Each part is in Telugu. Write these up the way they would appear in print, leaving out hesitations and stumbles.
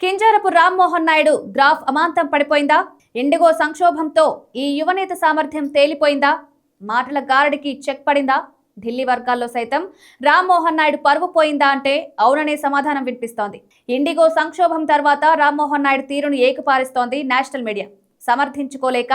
కింజారపు రామ్మోహన్ నాయుడు గ్రాఫ్ అమాంతం పడిపోయిందా? ఇండిగో సంక్షోభంతో ఈ యువనేత సామర్థ్యం తేలిపోయిందా? మాటల గారడికి చెక్ పడిందా? ఢిల్లీ వర్గాల్లో సైతం రామ్మోహన్ నాయుడు పరువు పోయిందా అంటే అవుననే సమాధానం వినిపిస్తోంది. ఇండిగో సంక్షోభం తర్వాత రామ్మోహన్ నాయుడు తీరును ఏకపారిస్తోంది నేషనల్ మీడియా. సమర్థించుకోలేక,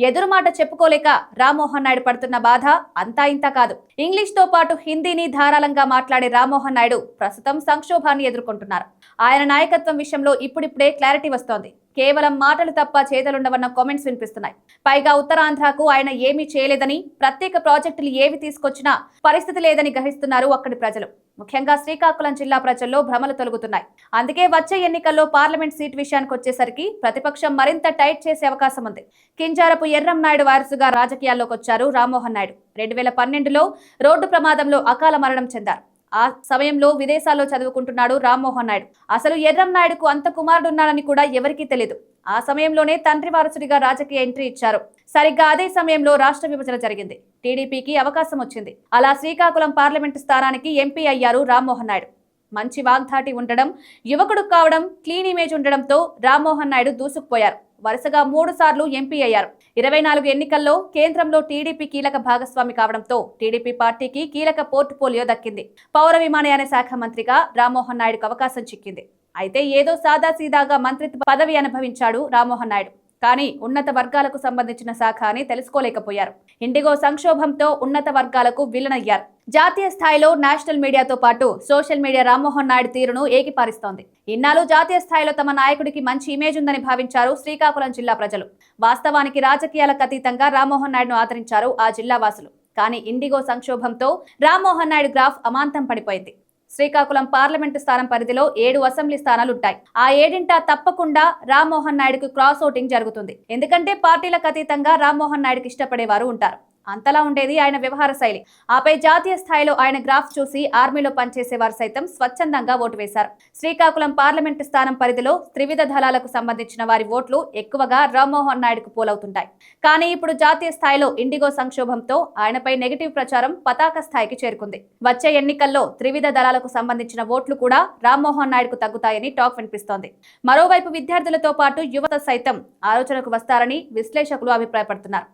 ఎదురుమాట చెప్పుకోలేక రామ్మోహన్ నాయుడు పడుతున్న బాధ అంతా ఇంతా కాదు. ఇంగ్లీష్ తో పాటు హిందీని ధారాళంగా మాట్లాడే రామ్మోహన్ నాయుడు ప్రస్తుతం సంక్షోభాన్ని ఎదుర్కొంటున్నారు. ఆయన నాయకత్వం విషయంలో ఇప్పుడిప్పుడే క్లారిటీ వస్తోంది. కేవలం మాటలు తప్ప చేతలుండవన్న కామెంట్స్ వినిపిస్తున్నాయి. పైగా ఉత్తరాంధ్రకు ఆయన ఏమీ చేయలేదని, ప్రత్యేక ప్రాజెక్టులు ఏవి తీసుకొచ్చినా పరిస్థితి లేదని గ్రహిస్తున్నారు అక్కడి ప్రజలు. ముఖ్యంగా శ్రీకాకుళం జిల్లా ప్రజల్లో భ్రమలు తొలగుతున్నాయి. అందుకే వచ్చే ఎన్నికల్లో పార్లమెంట్ సీట్ విషయానికి వచ్చేసరికి ప్రతిపక్షం మరింత టైట్ చేసే అవకాశం ఉంది. కింజారపు ఎర్రంనాయుడు వారసుగా రాజకీయాల్లోకి వచ్చారు రామ్మోహన్ నాయుడు. 2012లో రోడ్డు ప్రమాదంలో అకాల మరణం చెందారు. ఆ సమయంలో విదేశాల్లో చదువుకుంటున్నాడు రామ్మోహన్ నాయుడు. అసలు ఎర్రంనాయుడుకు అంత కుమారుడున్నాడని కూడా ఎవరికీ తెలియదు. ఆ సమయంలోనే తండ్రి వారసుడిగా రాజకీయ ఎంట్రీ ఇచ్చారు. సరిగ్గా అదే సమయంలో రాష్ట్ర విభజన జరిగింది. టీడీపీకి అవకాశం వచ్చింది. అలా శ్రీకాకుళం పార్లమెంటు స్థానానికి ఎంపీ అయ్యారు రామ్మోహన్ నాయుడు. మంచి వాగ్ధాటి ఉండడం, యువకుడు కావడం, క్లీన్ ఇమేజ్ ఉండడంతో రామ్మోహన్ నాయుడు దూసుకుపోయారు. వరుసగా 3 సార్లు ఎంపీ అయ్యారు. 24 ఎన్నికల్లో కేంద్రంలో టీడీపీ కీలక భాగస్వామి కావడంతో టీడీపీ పార్టీకి కీలక పోర్ట్ఫోలియో దక్కింది. పౌర విమానయాన శాఖ మంత్రిగా రామ్మోహన్ నాయుడుకు అవకాశం చిక్కింది. అయితే ఏదో సాదాసీదాగా మంత్రిత్వ పదవి అనుభవించాడు రామ్మోహన్ నాయుడు. కానీ ఉన్నత వర్గాలకు సంబంధించిన శాఖ అని తెలుసుకోలేకపోయారు. ఇండిగో సంక్షోభంతో ఉన్నత వర్గాలకు విలనయ్యారు. జాతీయ స్థాయిలో నేషనల్ మీడియాతో పాటు సోషల్ మీడియా రామ్మోహన్ నాయుడు తీరును ఏకిపారిస్తోంది. ఇన్నాళ్ళు జాతీయ స్థాయిలో తమ నాయకుడికి మంచి ఇమేజ్ ఉందని భావించారు శ్రీకాకుళం జిల్లా ప్రజలు. వాస్తవానికి రాజకీయాలకు అతీతంగా రామ్మోహన్ నాయుడును ఆదరించారు ఆ జిల్లా వాసులు. కానీ ఇండిగో సంక్షోభంతో రామ్మోహన్ నాయుడు గ్రాఫ్ అమాంతం పడిపోయింది. శ్రీకాకుళం పార్లమెంటు స్థానం పరిధిలో 7 అసెంబ్లీ స్థానాలుంటాయి. ఆ 7 తప్పకుండా రామ్మోహన్ నాయుడుకు క్రాస్ ఓటింగ్ జరుగుతుంది. ఎందుకంటే పార్టీలకు అతీతంగా రామ్మోహన్ నాయుడుకి ఇష్టపడేవారు ఉంటారు. అంతలా ఉండేది ఆయన వ్యవహార శైలి. ఆపై జాతీయ స్థాయిలో ఆయన గ్రాఫ్ చూసి ఆర్మీలో పనిచేసేవారు సైతం స్వచ్ఛందంగా ఓటు వేశారు. శ్రీకాకుళం పార్లమెంటు స్థానం పరిధిలో త్రివిధ దళాలకు సంబంధించిన వారి ఓట్లు ఎక్కువగా రామ్మోహన్ నాయుడుకు పోలవుతుంటాయి. కానీ ఇప్పుడు జాతీయ స్థాయిలో ఇండిగో సంక్షోభంతో ఆయనపై నెగిటివ్ ప్రచారం పతాక స్థాయికి చేరుకుంది. వచ్చే ఎన్నికల్లో త్రివిధ దళాలకు సంబంధించిన ఓట్లు కూడా రామ్మోహన్ నాయుడుకు తగ్గుతాయని టాక్ వినిపిస్తోంది. మరోవైపు విద్యార్థులతో పాటు యువత సైతం ఆలోచనకు వస్తారని విశ్లేషకులు అభిప్రాయపడుతున్నారు.